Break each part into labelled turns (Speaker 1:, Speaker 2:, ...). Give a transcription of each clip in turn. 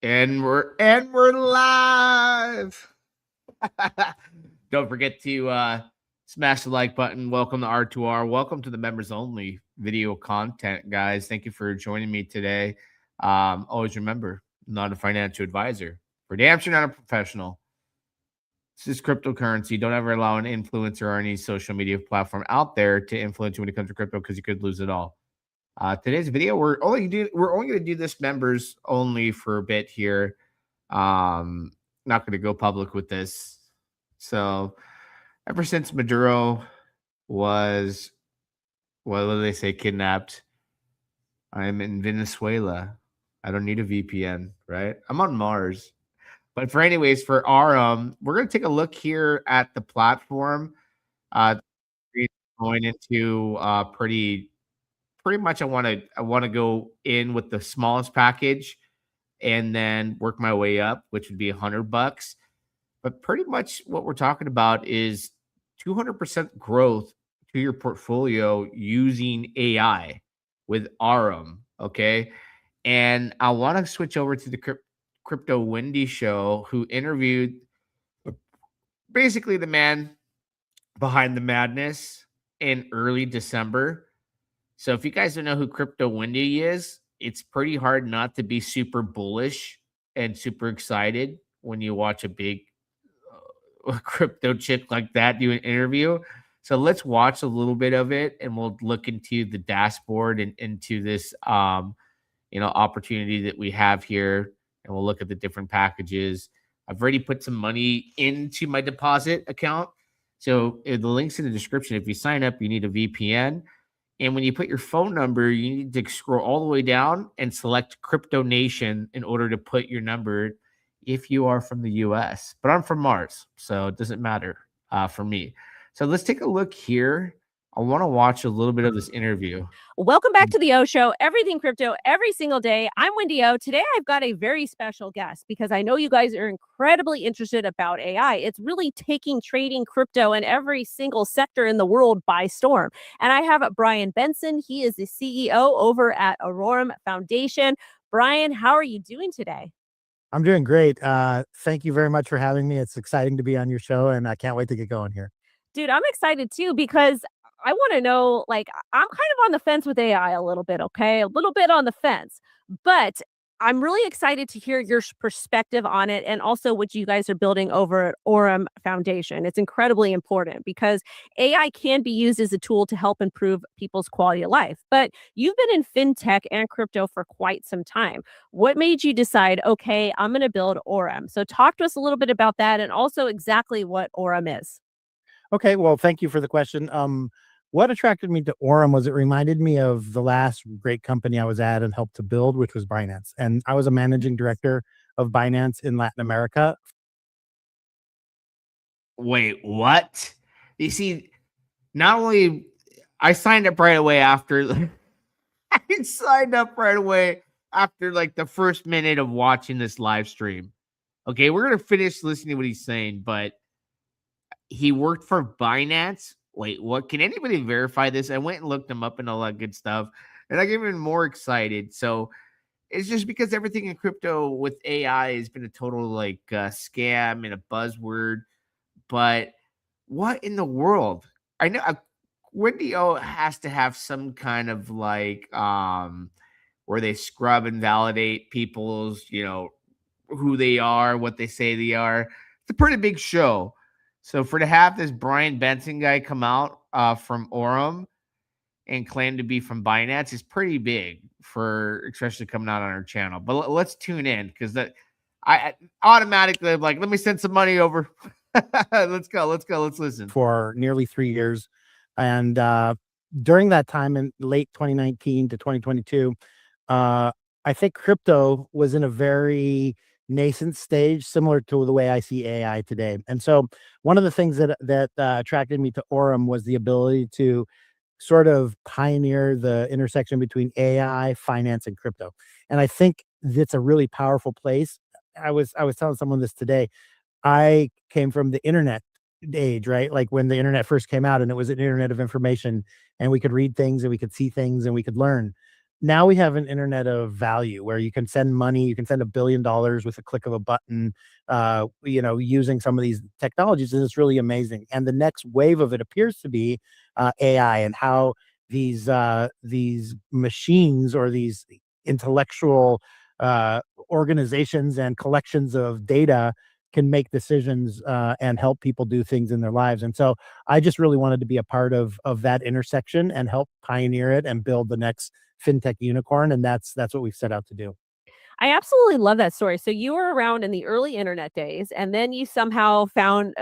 Speaker 1: And we're live. Don't forget to smash the like button. Welcome to R2R. Welcome to the members only video content, guys. Thank you for joining me today. Always remember, I'm not a financial advisor. For damn sure not a professional. This is cryptocurrency. Don't ever allow an influencer or any social media platform out there to influence you when it comes to crypto because you could lose it all. Today's video, we're only going to do this members only for a bit here. Not going to go public with this. So, ever since Maduro was, what do they say, kidnapped, I'm in Venezuela. I don't need a VPN, right? I'm on Mars. But for Aurum, we're going to take a look here at the platform. Uh, going into pretty much I want to go in with the smallest package and then work my way up, which would be $100. But pretty much what we're talking about is 200% growth to your portfolio using AI with Aurum. Okay. And I want to switch over to the Crypto Wendy show, who interviewed basically the man behind the madness in early December. So if you guys don't know who Crypto Wendy is, it's pretty hard not to be super bullish and super excited when you watch a big crypto chick like that do an interview. So let's watch a little bit of it and we'll look into the dashboard and into this opportunity that we have here, and we'll look at the different packages. I've already put some money into my deposit account. So the link's in the description. If you sign up, you need a VPN. And when you put your phone number, you need to scroll all the way down and select Crypto Nation in order to put your number if you are from the US. But I'm from Mars, so it doesn't matter for me. So let's take a look here. I want to watch a little bit of this interview.
Speaker 2: Welcome back to the O Show, everything crypto every single day. I'm Wendy O. Today I've got a very special guest because I know you guys are incredibly interested about AI. It's really taking trading crypto and every single sector in the world by storm. And I have Brian Benson. He is the CEO over at Aurum Foundation. Brian, how are you doing today?
Speaker 3: I'm doing great. Thank you very much for having me. It's exciting to be on your show, and I can't wait to get going here.
Speaker 2: Dude, I'm excited too because I want to know, like, I'm kind of on the fence with AI a little bit, okay? A little bit on the fence, but I'm really excited to hear your perspective on it and also what you guys are building over at Aurum Foundation. It's incredibly important because AI can be used as a tool to help improve people's quality of life. But you've been in fintech and crypto for quite some time. What made you decide, okay, I'm going to build Aurum? So talk to us a little bit about that and also exactly what Aurum is.
Speaker 3: Okay, well, thank you for the question. What attracted me to Aurum was it reminded me of the last great company I was at and helped to build, which was Binance. And I was a managing director of Binance in Latin America.
Speaker 1: Wait, what? You see, not only I signed up right away after I signed up right away after like the first minute of watching this live stream. Okay, we're gonna finish listening to what he's saying, but he worked for Binance. Wait, what? Can anybody verify this? I went and looked him up and all that good stuff, and I get even more excited. So it's just because everything in crypto with AI has been a total scam and a buzzword. But what in the world? I know Wendy O has to have some kind of where they scrub and validate people's, who they are, what they say they are. It's a pretty big show. So to have this Brian Benson guy come out from Aurum and claim to be from Binance is pretty big for especially coming out on our channel. But let's tune in because I automatically like, let me send some money over. Let's go. Let's listen.
Speaker 3: For nearly 3 years. And during that time in late 2019 to 2022, I think crypto was in a very nascent stage, similar to the way I see AI today. And so one of the things that attracted me to Aurum was the ability to sort of pioneer the intersection between AI, finance, and crypto. And I think that's a really powerful place. I was telling someone this today. I came from the internet age, right? Like when the internet first came out and it was an internet of information and we could read things and we could see things and we could learn. now we have an internet of value where you can send money, you can send $1 billion with a click of a button, using some of these technologies, and it's really amazing. And the next wave of it appears to be AI, and how these machines, or these intellectual organizations and collections of data, can make decisions and help people do things in their lives. And so I just really wanted to be a part of that intersection and help pioneer it and build the next fintech unicorn. And that's what we've set out to do.
Speaker 2: I absolutely love that story. So you were around in the early internet days, and then you somehow found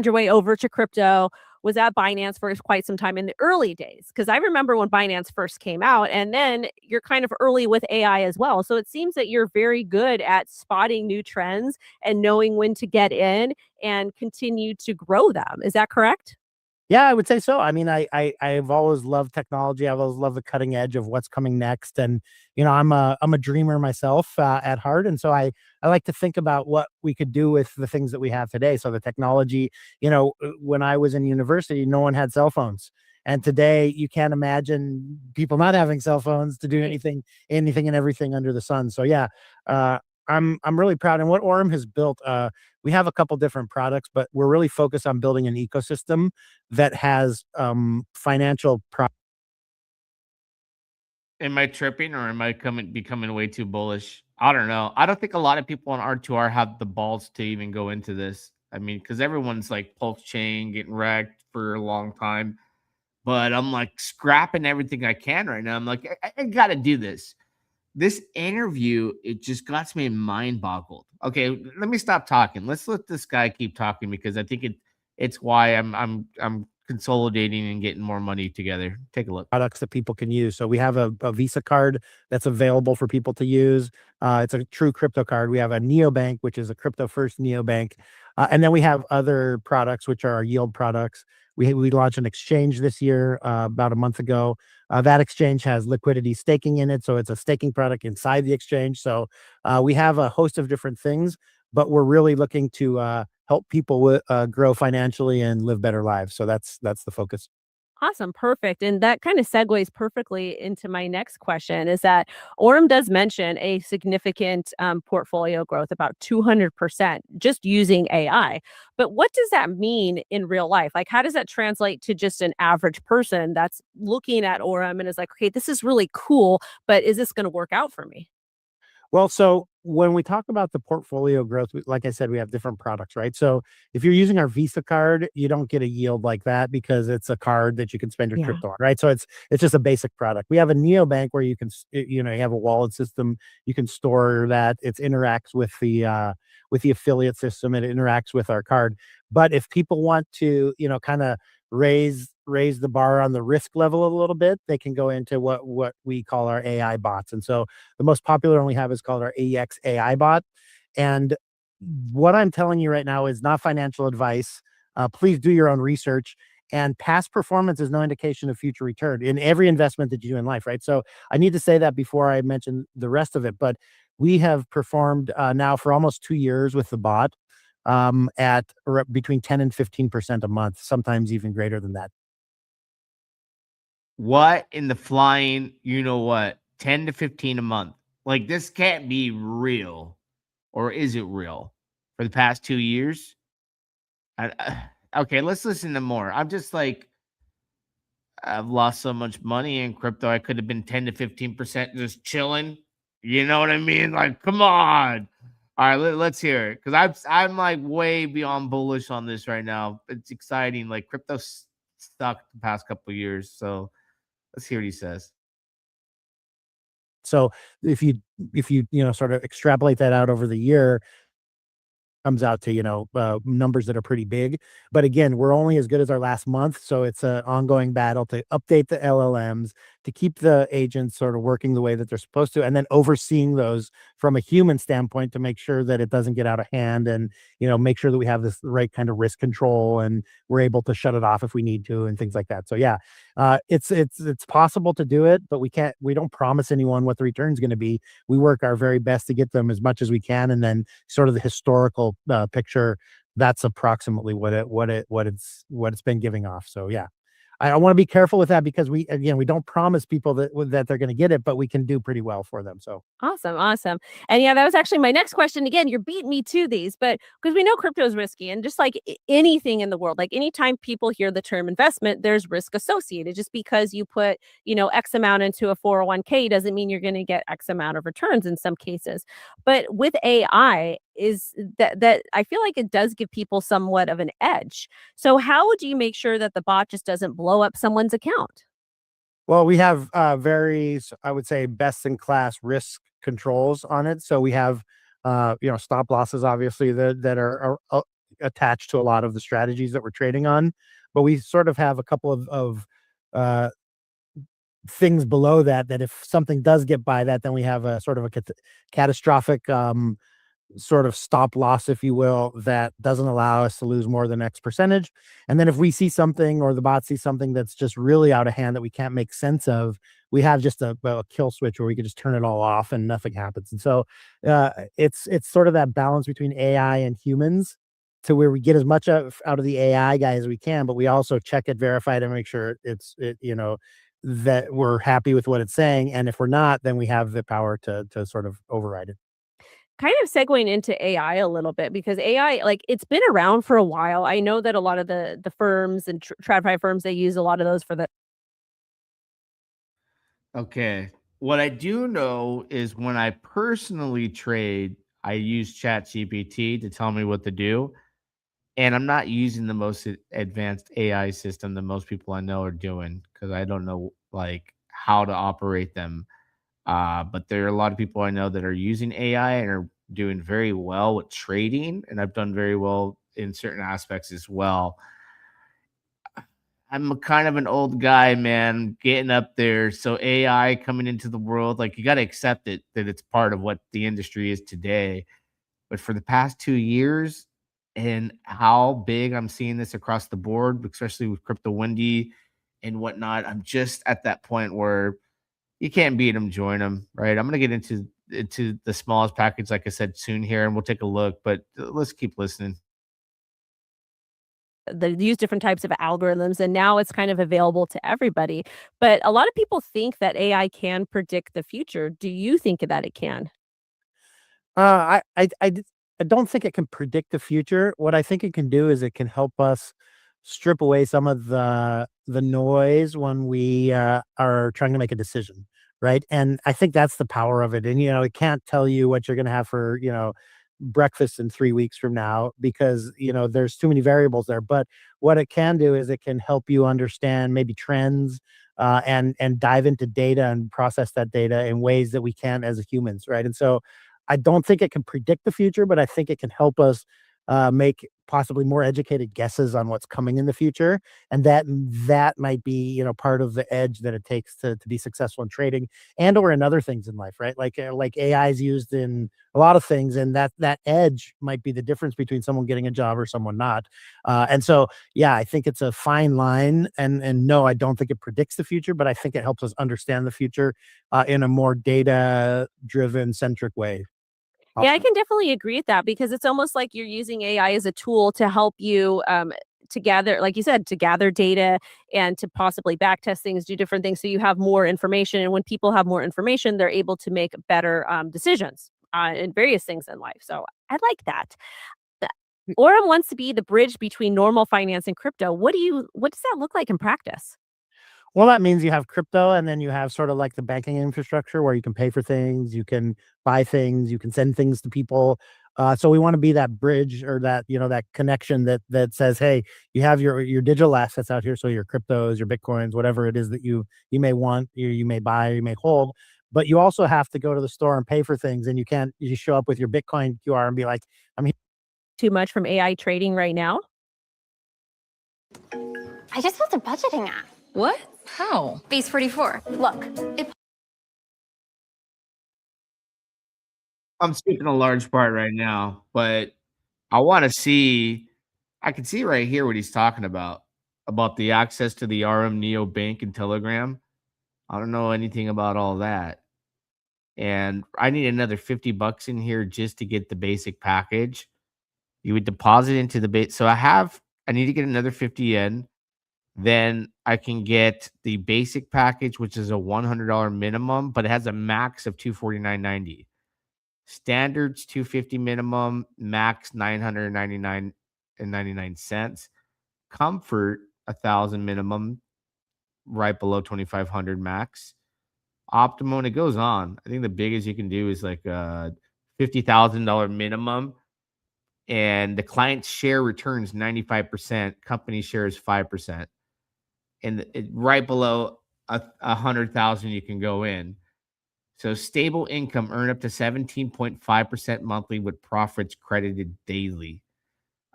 Speaker 2: your way over to crypto. Was at Binance for quite some time in the early days, because I remember when Binance first came out, and then you're kind of early with AI as well. So it seems that you're very good at spotting new trends and knowing when to get in and continue to grow them. Is that correct?
Speaker 3: Yeah, I would say so. I mean, I've always loved technology. I've always loved the cutting edge of what's coming next, and I'm a dreamer myself at heart, and so I like to think about what we could do with the things that we have today. So the technology, when I was in university, no one had cell phones, and today you can't imagine people not having cell phones to do
Speaker 2: Right.
Speaker 3: anything and everything under the sun. So yeah, I'm really proud. And what Aurum has built, we have a couple different products, but we're really focused on building an ecosystem that has financial
Speaker 1: Am I tripping, or am I becoming way too bullish? I don't know. I don't think a lot of people on R2R have the balls to even go into this. I mean, because everyone's like pulse chain getting wrecked for a long time. But I'm like scrapping everything I can right now. I'm like, I got to do this. This interview, it just got me mind boggled. Okay, let me stop talking. Let's let this guy keep talking, because I think it's why I'm consolidating and getting more money together. Take a look.
Speaker 3: products that people can use. So we have a Visa card that's available for people to use. It's a true crypto card. We have a neobank, which is a crypto first neobank. And then we have other products, which are our yield products. We launched an exchange this year, about a month ago. That exchange has liquidity staking in it. So it's a staking product inside the exchange. So we have a host of different things, but we're really looking to help people grow financially and live better lives. So that's the focus.
Speaker 2: Awesome, perfect. And that kind of segues perfectly into my next question, is that Orem does mention a significant portfolio growth, about 200%, just using AI. But what does that mean in real life? Like, how does that translate to just an average person that's looking at Orem and is like, okay, this is really cool, but is this going to work out for me?
Speaker 3: Well, so when we talk about the portfolio growth, like I said, we have different products, right? So if you're using our Visa card, you don't get a yield like that because it's a card that you can spend your
Speaker 2: Yeah.
Speaker 3: crypto on, right? So it's just a basic product. We have a neobank where you can, you have a wallet system, you can store that. It interacts with the affiliate system, it interacts with our card. But if people want to, kind of raise the bar on the risk level a little bit, they can go into what we call our AI bots. And so the most popular one we have is called our AEX AI bot. And what I'm telling you right now is not financial advice. Please do your own research. And past performance is no indication of future return in every investment that you do in life, right? So I need to say that before I mention the rest of it. But we have performed now for almost 2 years with the bot at between 10 and 15% a month, sometimes even greater than that.
Speaker 1: What in the flying, 10 to 15 a month? Like, this can't be real. Or is it real? For the past 2 years? Okay, let's listen to more. I'm just like, I've lost so much money in crypto. I could have been 10 to 15% just chilling. You know what I mean? Like, come on. All right, let's hear it. Because I'm like way beyond bullish on this right now. It's exciting. Like, crypto stuck the past couple of years. So let's hear what he says.
Speaker 3: So if you sort of extrapolate that out over the year, comes out to numbers that are pretty big. But again, we're only as good as our last month, so it's an ongoing battle to update the LLMs, to keep the agents sort of working the way that they're supposed to, and then overseeing those from a human standpoint to make sure that it doesn't get out of hand, and make sure that we have this right kind of risk control and we're able to shut it off if we need to and things like that. So yeah, it's possible to do it, but we don't promise anyone what the return is going to be. We work our very best to get them as much as we can, and then sort of the historical picture, that's approximately what it's been giving off. So yeah, I want to be careful with that because we don't promise people that they're going to get it, but we can do pretty well for them. So
Speaker 2: Awesome, awesome. And yeah, that was actually my next question. Again, you're beating me to these, but because we know crypto is risky and just like anything in the world, like anytime people hear the term investment, there's risk associated. Just because you put, X amount into a 401k doesn't mean you're going to get X amount of returns in some cases. But with AI, is that I feel like it does give people somewhat of an edge. So how would you make sure that the bot just doesn't blow up someone's account?
Speaker 3: well, we have I would say, best in class risk controls on it. So we have stop losses, obviously, that are attached to a lot of the strategies that we're trading on. But we sort of have a couple of uh, things below that if something does get by that, then we have a sort of a catastrophic sort of stop loss, if you will, that doesn't allow us to lose more than X percentage. And then if we see something or the bot sees something that's just really out of hand that we can't make sense of, we have just a kill switch where we can just turn it all off and nothing happens. And so it's sort of that balance between AI and humans, to where we get as much out of the AI guy as we can, but we also check it, verify it, and make sure that we're happy with what it's saying. And if we're not, then we have the power to sort of override it.
Speaker 2: Kind of segueing into AI a little bit because AI, like it's been around for a while. I know that a lot of the firms and TradFi firms, they use a lot of those for the
Speaker 1: Okay. What I do know is when I personally trade, I use ChatGPT to tell me what to do. And I'm not using the most advanced AI system that most people I know are doing because I don't know like how to operate them. But there are a lot of people I know that are using AI and are doing very well with trading, and I've done very well in certain aspects as well. I'm a kind of an old guy, man, getting up there. So AI coming into the world, like you got to accept it that it's part of what the industry is today. But for the past 2 years, and how big I'm seeing this across the board, especially with crypto Wendy and whatnot, I'm just at that point where you can't beat them, join them, right? I'm gonna get into the smallest package, like I said, soon here, and we'll take a look. But let's keep listening.
Speaker 2: they use different types of algorithms and now it's kind of available to everybody. But a lot of people think that AI can predict the future. Do you think that it can?
Speaker 3: I don't think it can predict the future. What I think it can do is it can help us strip away some of the noise when we are trying to make a decision, right? And I think that's the power of it. And it can't tell you what you're going to have for breakfast in 3 weeks from now, because there's too many variables there. But what it can do is it can help you understand maybe trends, and dive into data and process that data in ways that we can't as humans, right? And so I don't think it can predict the future, but I think it can help us make possibly more educated guesses on what's coming in the future, and that might be part of the edge that it takes to be successful in trading and or in other things in life, right? Like AI is used in a lot of things, and that edge might be the difference between someone getting a job or someone not. And so, yeah, I think it's a fine line, and no, I don't think it predicts the future, but I think it helps us understand the future in a more data driven centric way.
Speaker 2: Yeah, I can definitely agree with that because it's almost like you're using AI as a tool to help you to gather, like you said, to gather data and to possibly backtest things, do different things so you have more information. And when people have more information, they're able to make better decisions in various things in life. So I like that. The- Aurum wants to be the bridge between normal finance and crypto. What does that look like in practice?
Speaker 3: Well, that means you have crypto, and then you have sort of like the banking infrastructure where you can pay for things, you can buy things, you can send things to people. So we want to be that bridge, or that connection that says, hey, you have your digital assets out here, so your cryptos, your bitcoins, whatever it is that you may want, you may buy, you may hold, but you also have to go to the store and pay for things, and you can't you show up with your Bitcoin QR and be like, I'm here.
Speaker 2: Too much from AI trading right now?
Speaker 4: I just built a budgeting app.
Speaker 5: What? How?
Speaker 4: Base 44. Look, it
Speaker 1: I'm skipping a large part right now, but I want to see. I can see right here what he's talking about the access to the RM Neo Bank and Telegram. I don't know anything about all that. And I need another $50 in here just to get the basic package. You would deposit into the base. So I need to get another 50 yen. Then I can get the basic package, which is a $100 minimum, but it has a max of $249.90. Standards $250 minimum, max $999.99. Comfort $1,000 minimum, right below 2,500 max. Optimal, and it goes on. I think the biggest you can do is like a $50,000 minimum, and the client share returns 95%. Company shares 5%, and right below 100,000 you can go in. So stable income, earn up to 17.5% monthly with profits credited daily.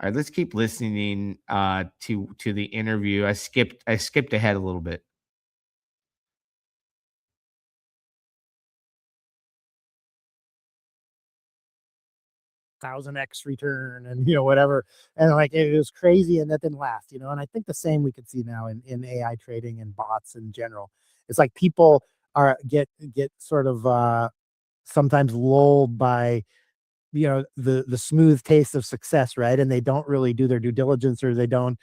Speaker 1: All right, let's keep listening to the interview. I skipped ahead a little bit.
Speaker 3: 1000x return and whatever, and like it was crazy, and that didn't last. And I think the same we could see now in AI trading and bots in general. It's like people are get sort of sometimes lulled by the smooth taste of success, right? And they don't really do their due diligence, or they don't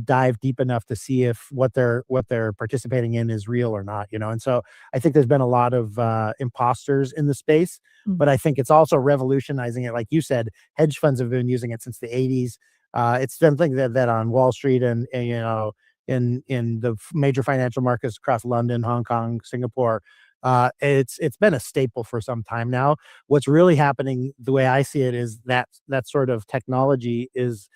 Speaker 3: dive deep enough to see if what they're participating in is real or not. And so I think there's been a lot of imposters in the space, but I think it's also revolutionizing it. Like you said, hedge funds have been using it since the 80s. It's something that on Wall Street and in the major financial markets across London, Hong Kong, Singapore, it's been a staple for some time now. What's really happening, the way I see it, is that sort of technology is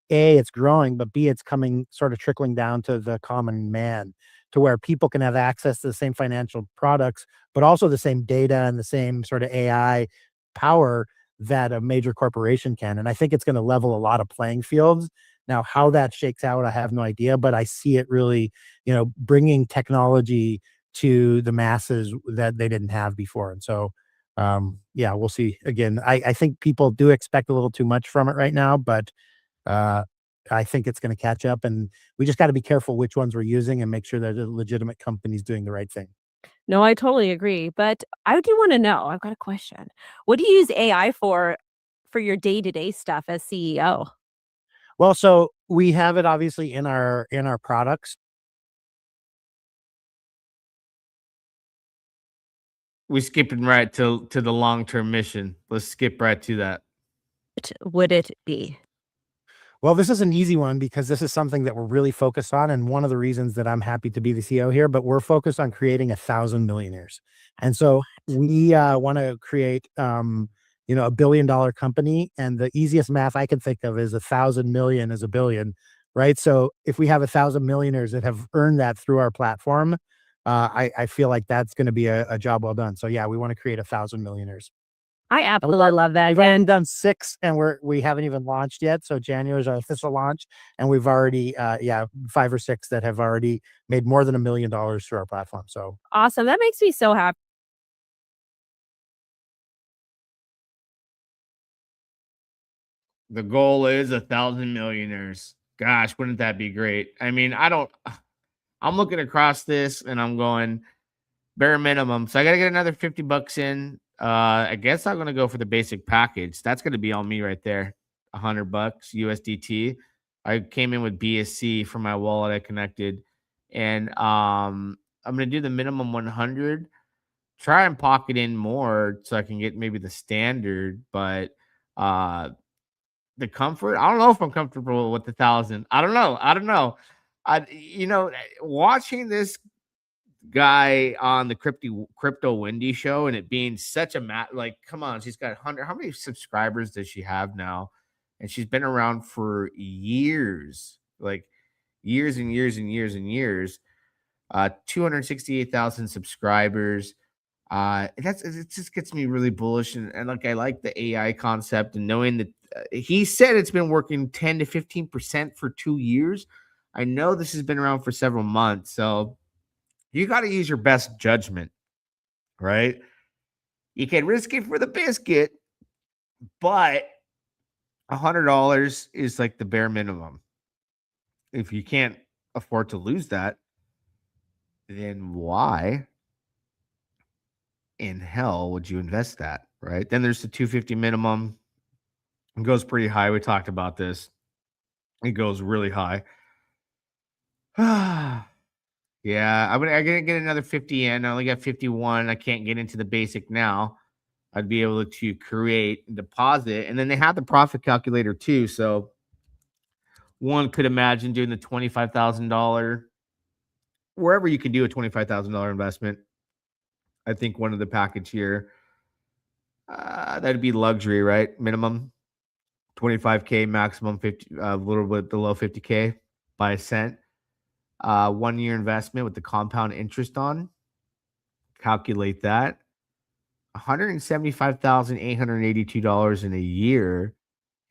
Speaker 3: A, it's growing, but B, it's coming sort of trickling down to the common man, to where people can have access to the same financial products, but also the same data and the same sort of AI power that a major corporation can. And I think it's going to level a lot of playing fields. Now, how that shakes out, I have no idea, but I see it really, bringing technology to the masses that they didn't have before. And so, yeah, we'll see. Again, I think people do expect a little too much from it right now, but I think it's going to catch up, and we just got to be careful which ones we're using and make sure that the legitimate company's doing the right thing.
Speaker 2: No, I totally agree. But I do want to know, I've got a question. What do you use AI for your day-to-day stuff as CEO?
Speaker 3: Well, so we have it obviously in our products.
Speaker 1: We're skipping right to the long-term mission. Let's skip right to that.
Speaker 2: What would it be?
Speaker 3: Well, this is an easy one because this is something that we're really focused on, and one of the reasons that I'm happy to be the CEO here. But we're focused on creating 1,000 millionaires, and so we want to create, a $1 billion company. And the easiest math I can think of is 1,000 million is a billion, right? So if we have 1,000 millionaires that have earned that through our platform, I feel like that's going to be a job well done. So yeah, we want to create 1,000 millionaires.
Speaker 2: I absolutely love that.
Speaker 3: We've only done 6, and we haven't even launched yet. So January is our official launch, and we've already 5 or 6 that have already made more than $1 million through our platform. So
Speaker 2: Awesome. That makes me so happy.
Speaker 1: The goal is 1,000 millionaires. Gosh, wouldn't that be great? I mean, I'm looking across this and I'm going bare minimum. So I got to get another $50 in. I guess I'm going to go for the basic package. That's going to be on me right there. $100 USDT. I came in with BSC for my wallet I connected, and I'm going to do the minimum 100. Try and pocket in more so I can get maybe the standard, but the comfort, I don't know if I'm comfortable with 1,000. I don't know. Watching this guy on the crypto Wendy show and it being such a like, come on, she's got 100. How many subscribers does she have now? And she's been around for years, like years and years and years and years. 268,000 subscribers. It just gets me really bullish, and like I like the AI concept, and knowing that he said it's been working 10 to 15% for 2 years. I know this has been around for several months, so you got to use your best judgment, right? You can risk it for the biscuit, but $100 is like the bare minimum. If you can't afford to lose that, then why in hell would you invest that, right? Then there's the 250 minimum. It goes pretty high. We talked about this. It goes really high. Yeah, I'm gonna get another 50 in. I only got 51. I can't get into the basic now. I'd be able to create and deposit, and then they have the profit calculator too. So one could imagine doing the $25,000 wherever you can do a $25,000 investment. I think one of the package here that'd be luxury, right? Minimum 25K, maximum 50, a little bit below 50K by a cent. 1 year investment with the compound interest on. Calculate that. $175,882 in a year.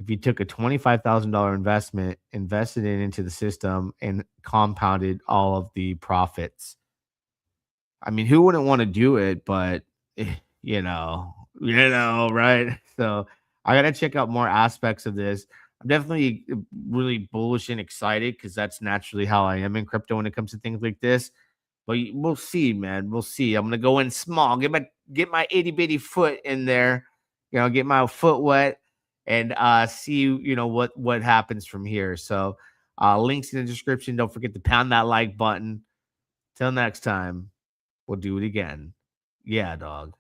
Speaker 1: If you took a $25,000 investment, invested it into the system, and compounded all of the profits. I mean, who wouldn't want to do it? But right? So I gotta check out more aspects of this. I'm definitely really bullish and excited because that's naturally how I am in crypto when it comes to things like this. But we'll see, man. We'll see. I'm gonna go in small, get my itty bitty foot in there, get my foot wet, and see what happens from here. So links in the description. Don't forget to pound that like button. Till next time, we'll do it again. Yeah, dog.